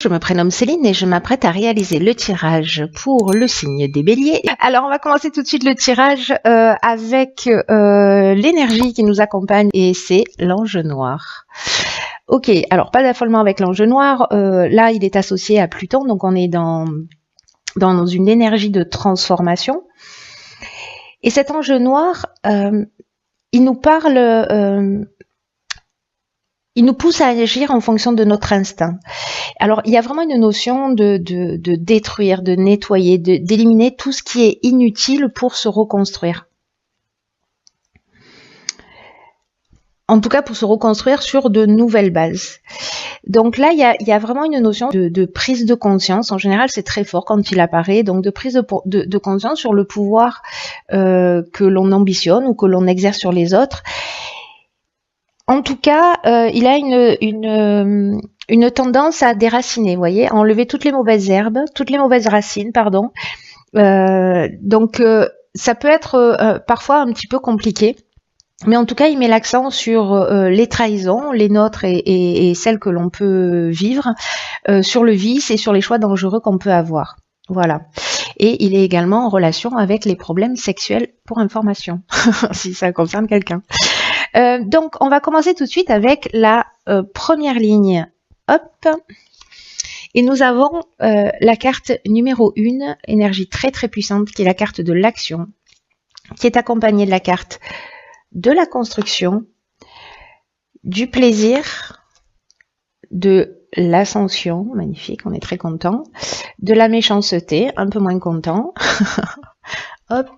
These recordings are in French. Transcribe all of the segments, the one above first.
Je me prénomme Céline et je m'apprête à réaliser le tirage pour le signe des béliers. Alors on va commencer tout de suite le tirage avec l'énergie qui nous accompagne et c'est l'ange noir. Ok, alors pas d'affolement avec l'ange noir, là il est associé à Pluton, donc on est dans une énergie de transformation. Et cet ange noir, il nous parle... il nous pousse à agir en fonction de notre instinct. Alors, il y a vraiment une notion de détruire, de nettoyer, d'éliminer tout ce qui est inutile pour se reconstruire. En tout cas, pour se reconstruire sur de nouvelles bases. Donc là, il y a vraiment une notion de prise de conscience. En général, c'est très fort quand il apparaît. Donc, de prise de conscience sur le pouvoir que l'on ambitionne ou que l'on exerce sur les autres. En tout cas, il a une tendance à déraciner, vous voyez, à enlever toutes les mauvaises herbes, toutes les mauvaises racines, pardon. Donc, ça peut être parfois un petit peu compliqué. Mais en tout cas, il met l'accent sur les trahisons, les nôtres et celles que l'on peut vivre, sur le vice et sur les choix dangereux qu'on peut avoir. Voilà. Et il est également en relation avec les problèmes sexuels pour information, si ça concerne quelqu'un. Donc, on va commencer tout de suite avec la première ligne. Hop. Et nous avons la carte numéro 1, énergie très très puissante, qui est la carte de l'action, qui est accompagnée de la carte de la construction, du plaisir, de l'ascension, magnifique, on est très content, de la méchanceté, un peu moins content. Hop.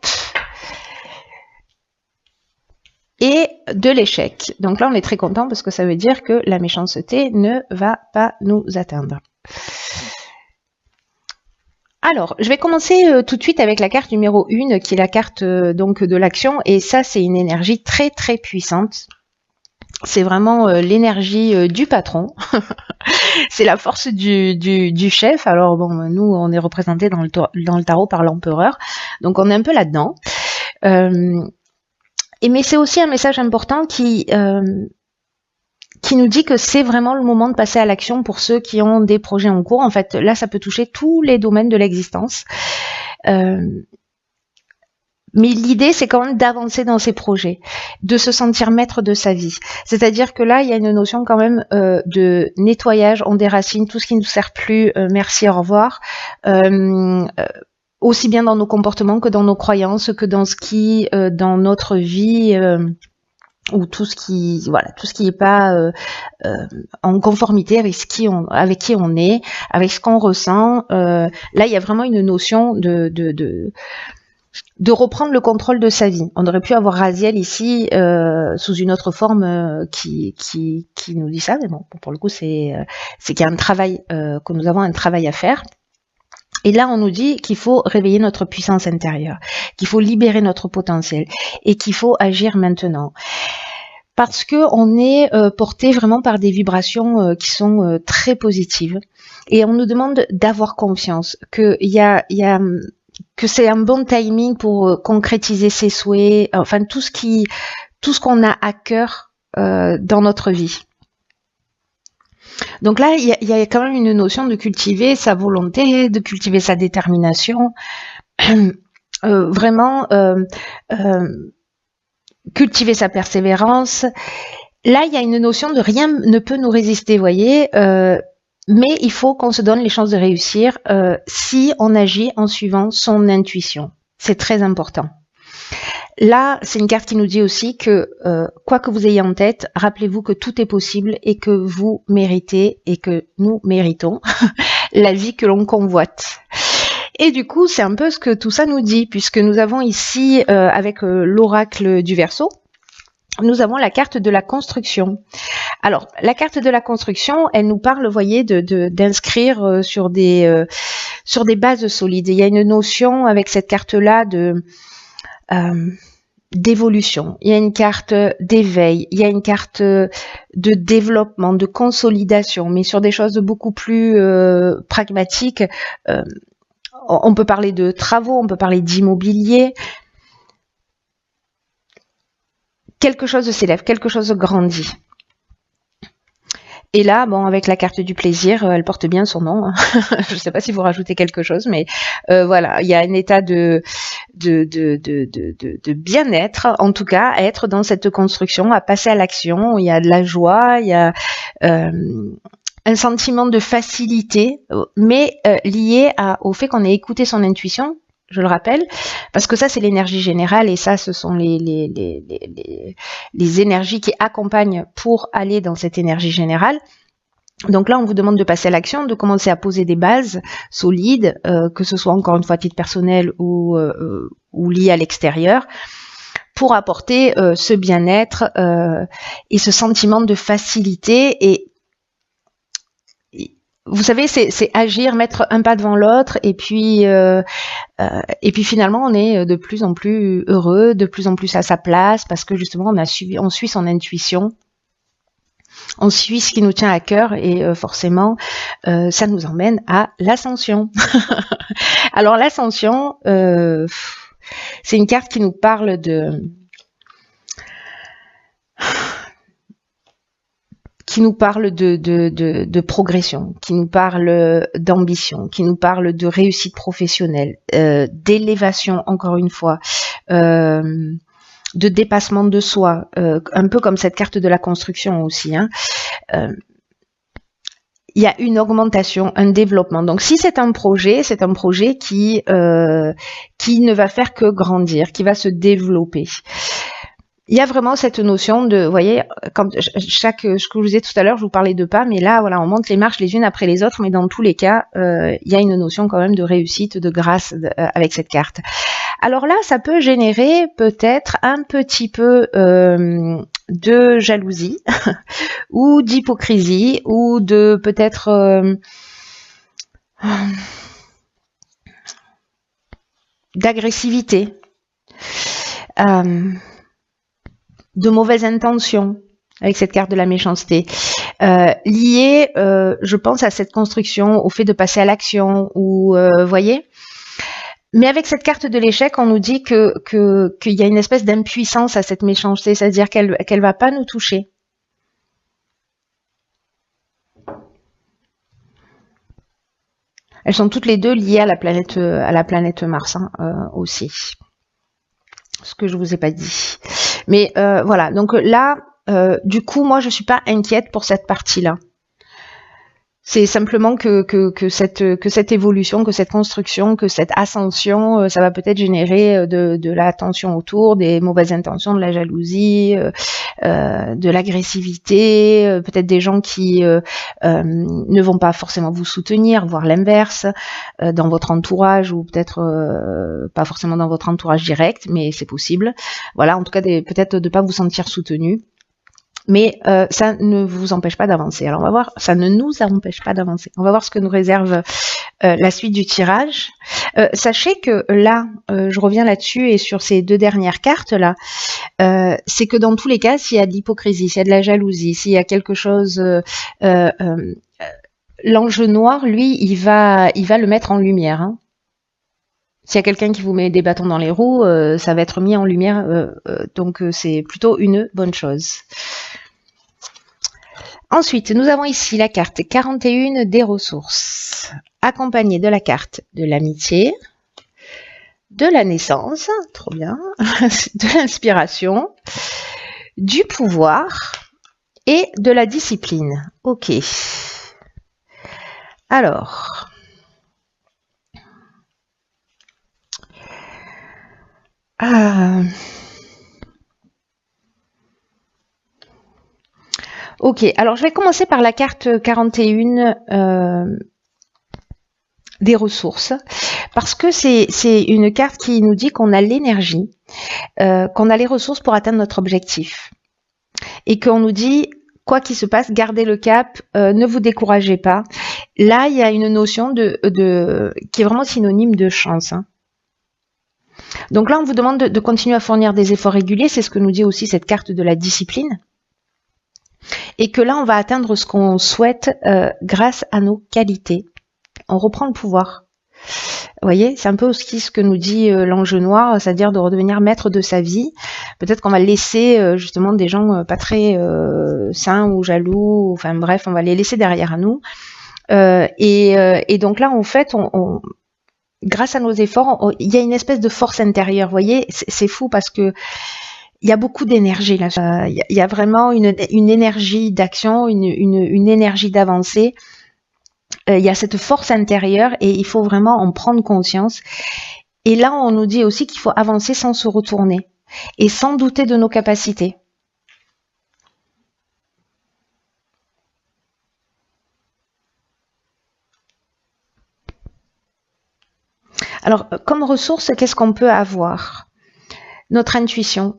Et de l'échec. Donc là, on est très content parce que ça veut dire que la méchanceté ne va pas nous atteindre. Alors, je vais commencer tout de suite avec la carte numéro 1, qui est la carte donc de l'action. Et ça, c'est une énergie très très puissante. C'est vraiment l'énergie du patron. C'est la force du chef. Alors bon, nous, on est représenté dans le tarot par l'empereur. Donc on est un peu là-dedans. Mais c'est aussi un message important qui nous dit que c'est vraiment le moment de passer à l'action pour ceux qui ont des projets en cours. En fait, là, ça peut toucher tous les domaines de l'existence. Mais l'idée, c'est quand même d'avancer dans ces projets, de se sentir maître de sa vie. C'est-à-dire que là, il y a une notion quand même de nettoyage, on déracine tout ce qui ne nous sert plus, merci, au revoir. Aussi bien dans nos comportements que dans nos croyances, que dans ce qui, dans notre vie, ou tout ce qui est pas en conformité avec qui on est, avec ce qu'on ressent. Là, il y a vraiment une notion de reprendre le contrôle de sa vie. On aurait pu avoir Raziel ici sous une autre forme qui nous dit ça, mais bon, pour le coup, c'est qu'il y a un travail, que nous avons un travail à faire. Et là, on nous dit qu'il faut réveiller notre puissance intérieure, qu'il faut libérer notre potentiel et qu'il faut agir maintenant. Parce que on est porté vraiment par des vibrations qui sont très positives. Et on nous demande d'avoir confiance, que c'est un bon timing pour concrétiser ses souhaits, enfin tout ce qu'on a à cœur dans notre vie. Donc là, il y a quand même une notion de cultiver sa volonté, de cultiver sa détermination, vraiment cultiver sa persévérance. Là, il y a une notion de rien ne peut nous résister, vous voyez, mais il faut qu'on se donne les chances de réussir si on agit en suivant son intuition. C'est très important. Là, c'est une carte qui nous dit aussi que quoi que vous ayez en tête, rappelez-vous que tout est possible et que vous méritez et que nous méritons la vie que l'on convoite. Et du coup, c'est un peu ce que tout ça nous dit, puisque nous avons ici, avec l'oracle du Verseau, nous avons la carte de la construction. Alors, la carte de la construction, elle nous parle, vous voyez, d'inscrire sur des bases solides. Il y a une notion avec cette carte-là d'évolution, il y a une carte d'éveil, il y a une carte de développement, de consolidation, mais sur des choses beaucoup plus pragmatiques. On peut parler de travaux, on peut parler d'immobilier. Quelque chose s'élève, quelque chose grandit. Et là, bon, avec la carte du plaisir, elle porte bien son nom. Hein. Je ne sais pas si vous rajoutez quelque chose, mais voilà, il y a un état de bien-être, en tout cas, à être dans cette construction, à passer à l'action. Il y a de la joie, il y a un sentiment de facilité, mais lié au fait qu'on ait écouté son intuition. Je le rappelle, parce que ça c'est l'énergie générale et ça ce sont les énergies qui accompagnent pour aller dans cette énergie générale. Donc là on vous demande de passer à l'action, de commencer à poser des bases solides, que ce soit encore une fois à titre personnel ou lié à l'extérieur, pour apporter ce bien-être et ce sentiment de facilité. Et vous savez, c'est agir, mettre un pas devant l'autre, et puis finalement, on est de plus en plus heureux, de plus en plus à sa place, parce que justement, on suit son intuition, on suit ce qui nous tient à cœur, et forcément, ça nous emmène à l'ascension. Alors l'ascension, c'est une carte qui nous parle de progression, qui nous parle d'ambition, qui nous parle de réussite professionnelle, d'élévation, encore une fois, de dépassement de soi, un peu comme cette carte de la construction aussi. Hein. Il y a une augmentation, un développement. Donc si c'est un projet qui ne va faire que grandir, qui va se développer. Il y a vraiment cette notion de, vous voyez, ce que je vous disais tout à l'heure, je vous parlais de pas, mais là, voilà, on monte les marches les unes après les autres, mais dans tous les cas, il y a une notion quand même de réussite, de grâce avec cette carte. Alors là, ça peut générer peut-être un petit peu de jalousie ou d'hypocrisie ou de peut-être d'agressivité. De mauvaises intentions avec cette carte de la méchanceté, liées, je pense, à cette construction, au fait de passer à l'action, ou voyez. Mais avec cette carte de l'échec, on nous dit qu'il y a une espèce d'impuissance à cette méchanceté, c'est-à-dire qu'elle va pas nous toucher. Elles sont toutes les deux liées à la planète Mars aussi. Ce que je vous ai pas dit. Mais voilà, donc là, du coup, moi, je suis pas inquiète pour cette partie-là. C'est simplement que cette évolution, que cette construction, que cette ascension, ça va peut-être générer de la tension autour, des mauvaises intentions, de la jalousie, de l'agressivité, peut-être des gens qui ne vont pas forcément vous soutenir, voire l'inverse, dans votre entourage, ou peut-être pas forcément dans votre entourage direct, mais c'est possible. Voilà, en tout cas, peut-être de pas vous sentir soutenu. Mais ça ne vous empêche pas d'avancer. Alors on va voir, ça ne nous empêche pas d'avancer. On va voir ce que nous réserve la suite du tirage. Sachez que là, je reviens là-dessus et sur ces deux dernières cartes là, c'est que dans tous les cas, s'il y a de l'hypocrisie, s'il y a de la jalousie, s'il y a quelque chose, l'ange noir, lui, il va le mettre en lumière. Hein. S'il y a quelqu'un qui vous met des bâtons dans les roues, ça va être mis en lumière, donc c'est plutôt une bonne chose. Ensuite, nous avons ici la carte 41 des ressources, accompagnée de la carte de l'amitié, de la naissance, trop bien, de l'inspiration, du pouvoir et de la discipline. Ok. Alors... Ok, alors je vais commencer par la carte 41 des ressources, parce que c'est une carte qui nous dit qu'on a l'énergie, qu'on a les ressources pour atteindre notre objectif, et qu'on nous dit, quoi qu'il se passe, gardez le cap, ne vous découragez pas. Là, il y a une notion qui est vraiment synonyme de chance, hein. Donc là, on vous demande de continuer à fournir des efforts réguliers, c'est ce que nous dit aussi cette carte de la discipline. Et que là, on va atteindre ce qu'on souhaite grâce à nos qualités. On reprend le pouvoir. Vous voyez, c'est un peu aussi ce que nous dit l'ange noir, c'est-à-dire de redevenir maître de sa vie. Peut-être qu'on va laisser justement des gens pas très sains ou jaloux, enfin bref, on va les laisser derrière nous. Et donc là, en fait, grâce à nos efforts, il y a une espèce de force intérieure. Vous voyez, c'est fou parce que il y a beaucoup d'énergie là. Il y a vraiment une énergie d'action, une énergie d'avancée. Il y a cette force intérieure et il faut vraiment en prendre conscience. Et là, on nous dit aussi qu'il faut avancer sans se retourner et sans douter de nos capacités. Alors, comme ressource, qu'est-ce qu'on peut avoir? Notre intuition,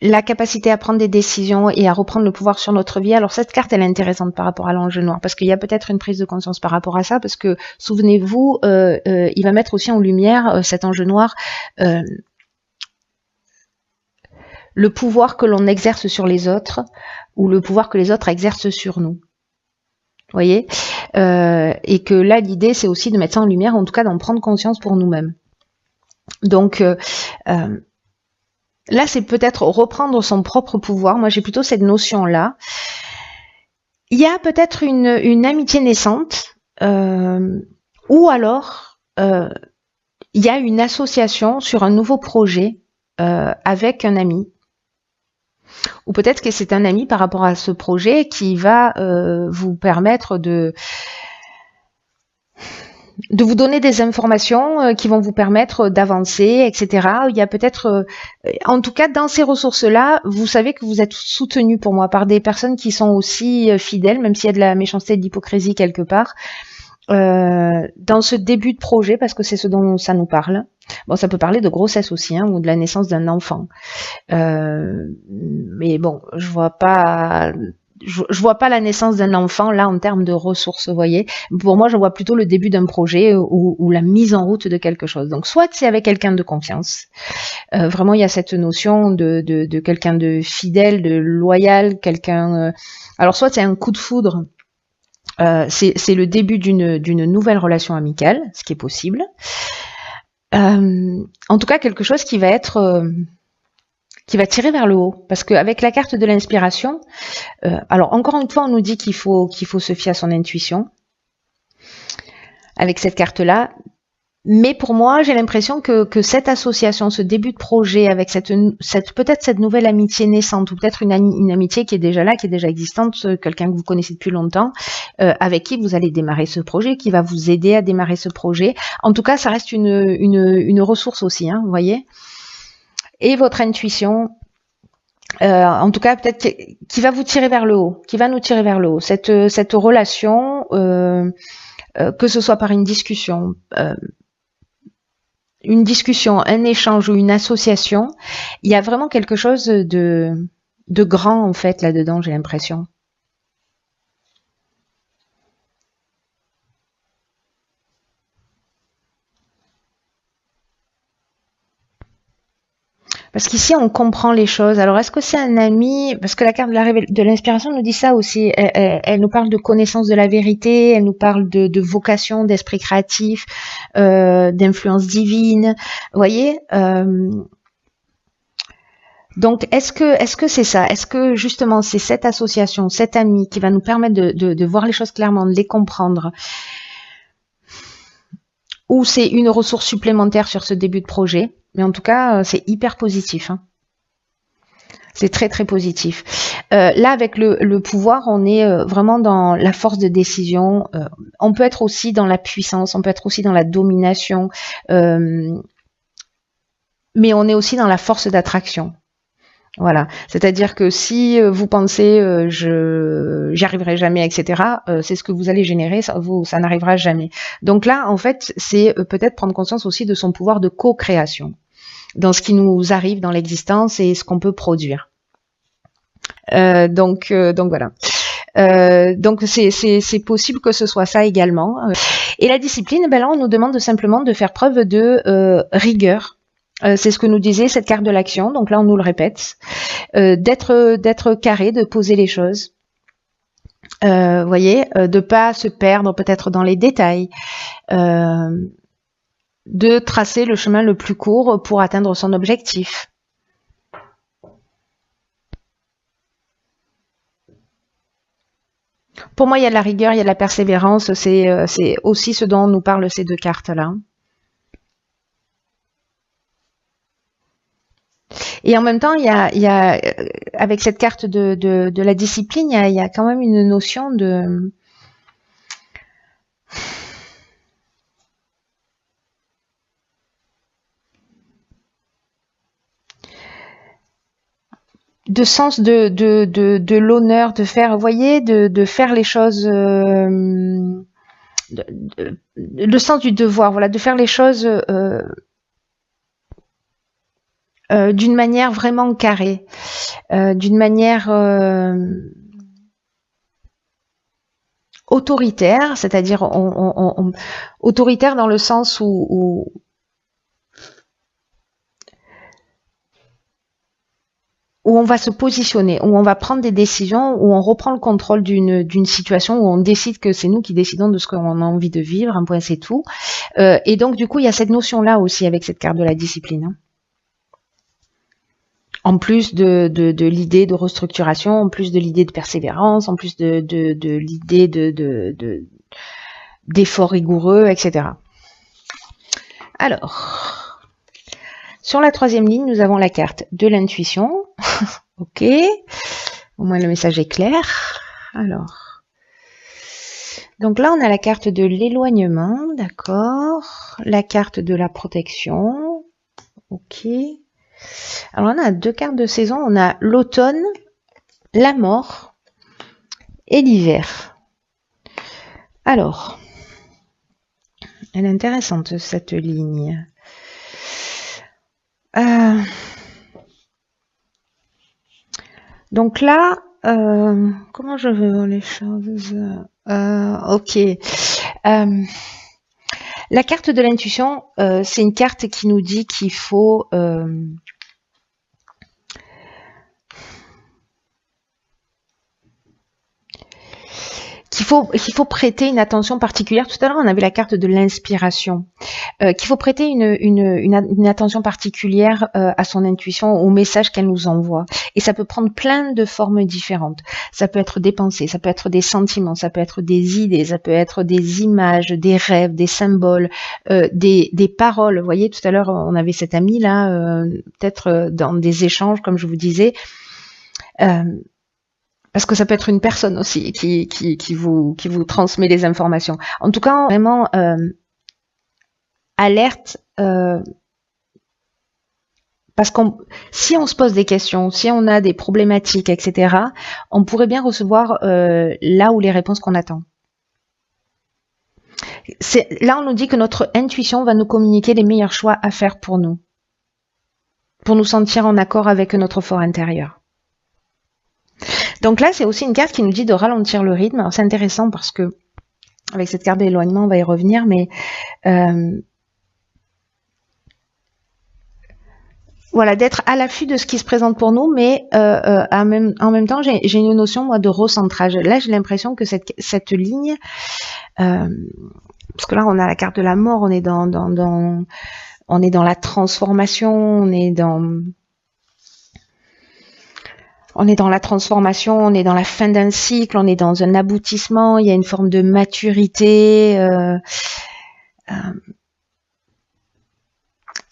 la capacité à prendre des décisions et à reprendre le pouvoir sur notre vie. Alors cette carte, elle est intéressante par rapport à l'ange noir, parce qu'il y a peut-être une prise de conscience par rapport à ça, parce que, souvenez-vous, il va mettre aussi en lumière, cet ange noir, le pouvoir que l'on exerce sur les autres, ou le pouvoir que les autres exercent sur nous. Vous voyez, et que là, l'idée, c'est aussi de mettre ça en lumière, en tout cas d'en prendre conscience pour nous-mêmes. Donc, là, c'est peut-être reprendre son propre pouvoir. Moi, j'ai plutôt cette notion-là. Il y a peut-être une amitié naissante, ou alors, il y a une association sur un nouveau projet avec un ami. Ou peut-être que c'est un ami par rapport à ce projet qui va vous permettre de vous donner des informations qui vont vous permettre d'avancer, etc. Il y a peut-être, en tout cas dans ces ressources-là, vous savez que vous êtes soutenu pour moi par des personnes qui sont aussi fidèles, même s'il y a de la méchanceté et de l'hypocrisie quelque part, dans ce début de projet, parce que c'est ce dont ça nous parle. Bon, ça peut parler de grossesse aussi, hein, ou de la naissance d'un enfant. Mais bon, je vois pas la naissance d'un enfant là en termes de ressources, vous voyez. Pour moi, je vois plutôt le début d'un projet ou la mise en route de quelque chose. Donc, soit c'est avec quelqu'un de confiance. Vraiment, il y a cette notion de quelqu'un de fidèle, de loyal, quelqu'un. Alors, soit c'est un coup de foudre. C'est le début d'une nouvelle relation amicale, ce qui est possible. En tout cas, quelque chose qui va être qui va tirer vers le haut, parce qu'avec la carte de l'inspiration, alors encore une fois, on nous dit qu'il faut se fier à son intuition avec cette carte-là. Mais pour moi, j'ai l'impression que cette association, ce début de projet, avec peut-être cette nouvelle amitié naissante, ou peut-être une amitié qui est déjà là, qui est déjà existante, quelqu'un que vous connaissez depuis longtemps, avec qui vous allez démarrer ce projet, qui va vous aider à démarrer ce projet. En tout cas, ça reste une ressource aussi, hein, vous voyez. Et votre intuition, en tout cas, peut-être qui va vous tirer vers le haut, qui va nous tirer vers le haut. Cette relation, que ce soit par une discussion, un échange ou une association, il y a vraiment quelque chose de grand en fait là-dedans, j'ai l'impression. Parce qu'ici, on comprend les choses. Alors, est-ce que c'est un ami? Parce que la carte de l'inspiration nous dit ça aussi. Elle nous parle de connaissance de la vérité, elle nous parle de vocation, d'esprit créatif, d'influence divine. Vous voyez, donc, est-ce que c'est ça? Est-ce que justement c'est cette association, cet ami qui va nous permettre de voir les choses clairement, de les comprendre, ou c'est une ressource supplémentaire sur ce début de projet? Mais en tout cas, c'est hyper positif. Hein. C'est très très positif. Là, avec le pouvoir, on est vraiment dans la force de décision. On peut être aussi dans la puissance, on peut être aussi dans la domination, mais on est aussi dans la force d'attraction. Voilà, c'est-à-dire que si vous pensez j'y arriverai jamais, etc., c'est ce que vous allez générer, ça n'arrivera jamais. Donc là, en fait, c'est peut-être prendre conscience aussi de son pouvoir de co-création dans ce qui nous arrive dans l'existence et ce qu'on peut produire. Donc voilà. Donc c'est possible que ce soit ça également. Et la discipline, ben là, on nous demande simplement de faire preuve de rigueur. C'est ce que nous disait cette carte de l'action, donc là on nous le répète, d'être carré, de poser les choses, Vous voyez, de pas se perdre peut-être dans les détails, de tracer le chemin le plus court pour atteindre son objectif. Pour moi, il y a de la rigueur, il y a de la persévérance, c'est aussi ce dont nous parlent ces deux cartes-là. Et en même temps, il y a avec cette carte de la discipline, il y a quand même une notion de sens de l'honneur, de faire, vous voyez, de faire les choses, le sens du devoir, voilà, de faire les choses d'une manière vraiment carrée, d'une manière autoritaire, c'est-à-dire autoritaire dans le sens où on va se positionner, où on va prendre des décisions, où on reprend le contrôle d'une situation, où on décide que c'est nous qui décidons de ce qu'on a envie de vivre, un point c'est tout. Et donc du coup, il y a cette notion-là aussi avec cette carte de la discipline. Hein. En plus de l'idée de restructuration, en plus de l'idée de persévérance, en plus de l'idée d'efforts rigoureux, etc. Alors, sur la troisième ligne, nous avons la carte de l'intuition. Ok, au moins le message est clair. Alors, donc là, on a la carte de l'éloignement, d'accord. La carte de la protection. Ok. Alors, on a deux cartes de saison. On a l'automne, la mort et l'hiver. Alors, elle est intéressante, cette ligne. Donc là, comment je veux voir les choses? Ok. La carte de l'intuition, c'est une carte qui nous dit qu'il faut qu'il faut prêter une attention particulière. Tout à l'heure, on avait la carte de l'inspiration. Qu'il faut prêter une attention particulière à son intuition, au message qu'elle nous envoie. Et ça peut prendre plein de formes différentes. Ça peut être des pensées, ça peut être des sentiments, ça peut être des idées, ça peut être des images, des rêves, des symboles, des paroles. Vous voyez, tout à l'heure, on avait cet ami là, peut-être dans des échanges, comme je vous disais. Parce que ça peut être une personne aussi qui vous transmet les informations. En tout cas, vraiment alerte, parce qu'on, si on se pose des questions, si on a des problématiques, etc., on pourrait bien recevoir là où les réponses qu'on attend. Là, on nous dit que notre intuition va nous communiquer les meilleurs choix à faire pour nous sentir en accord avec notre fort intérieur. Donc là, c'est aussi une carte qui nous dit de ralentir le rythme. Alors c'est intéressant parce que avec cette carte d'éloignement, on va y revenir, mais voilà, d'être à l'affût de ce qui se présente pour nous, mais en même temps, j'ai une notion moi de recentrage. Là, j'ai l'impression que cette ligne, parce que là, on a la carte de la mort, on est dans la transformation, on est dans la transformation, on est dans la fin d'un cycle, on est dans un aboutissement, il y a une forme de maturité.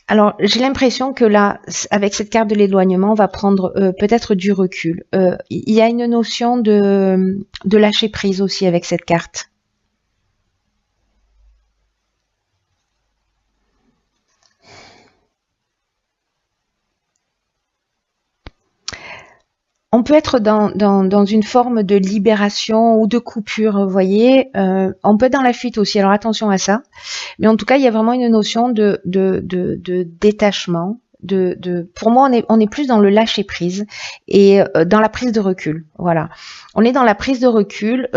Alors, j'ai l'impression que là, avec cette carte de l'éloignement, on va prendre peut-être du recul. Il y a une notion de lâcher prise aussi avec cette carte. On peut être dans une forme de libération ou de coupure, vous voyez. On peut être dans la fuite aussi, alors attention à ça. Mais en tout cas, il y a vraiment une notion de détachement. Pour moi, on est plus dans le lâcher prise et dans la prise de recul. Voilà. On est dans la prise de recul,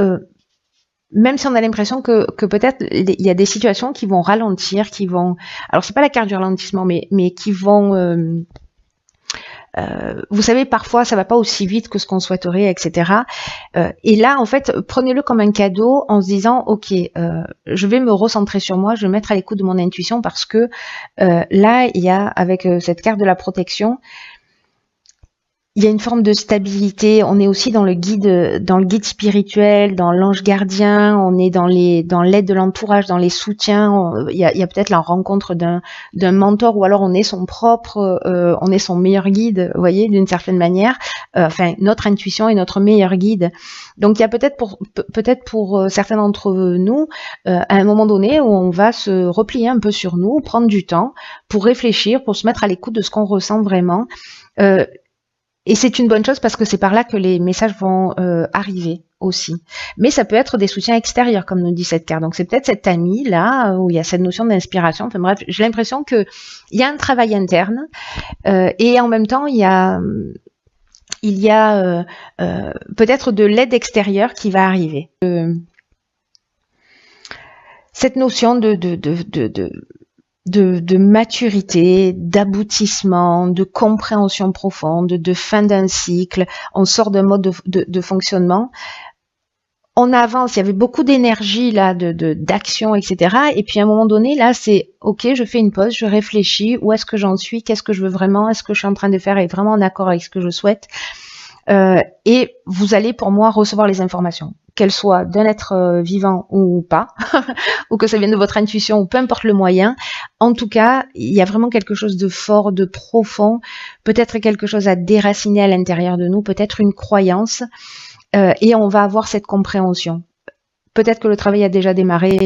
même si on a l'impression que peut-être il y a des situations qui vont ralentir, qui vont. Alors c'est pas la carte du ralentissement, mais qui vont vous savez, parfois ça va pas aussi vite que ce qu'on souhaiterait, etc. Et là, en fait, prenez-le comme un cadeau en se disant, ok, je vais me recentrer sur moi, je vais me mettre à l'écoute de mon intuition parce que là, il y a, avec cette carte de la protection, il y a une forme de stabilité. On est aussi dans le guide spirituel, dans l'ange gardien. On est dans l'aide de l'entourage, dans les soutiens. Il y a peut-être la rencontre d'un mentor, ou alors on est son propre, on est son meilleur guide. Vous voyez, d'une certaine manière. Enfin, notre intuition est notre meilleur guide. Donc, il y a peut-être pour certains d'entre nous, à un moment donné, où on va se replier un peu sur nous, prendre du temps pour réfléchir, pour se mettre à l'écoute de ce qu'on ressent vraiment. Et c'est une bonne chose parce que c'est par là que les messages vont arriver aussi. Mais ça peut être des soutiens extérieurs, comme nous dit cette carte. Donc c'est peut-être cette amie là où il y a cette notion d'inspiration. Enfin bref, j'ai l'impression que il y a un travail interne et en même temps il y a peut-être de l'aide extérieure qui va arriver. Cette notion de maturité, d'aboutissement, de compréhension profonde, de fin d'un cycle, on sort d'un mode de fonctionnement, on avance, il y avait beaucoup d'énergie là, d'action, etc. Et puis à un moment donné, là, c'est ok, je fais une pause, je réfléchis, où est-ce que j'en suis, qu'est-ce que je veux vraiment, est-ce que je suis en train de faire est vraiment en accord avec ce que je souhaite, et vous allez pour moi recevoir les informations, qu'elles soient d'un être vivant ou pas, ou que ça vienne de votre intuition, ou peu importe le moyen. En tout cas, il y a vraiment quelque chose de fort, de profond, peut-être quelque chose à déraciner à l'intérieur de nous, peut-être une croyance, et on va avoir cette compréhension. Peut-être que le travail a déjà démarré.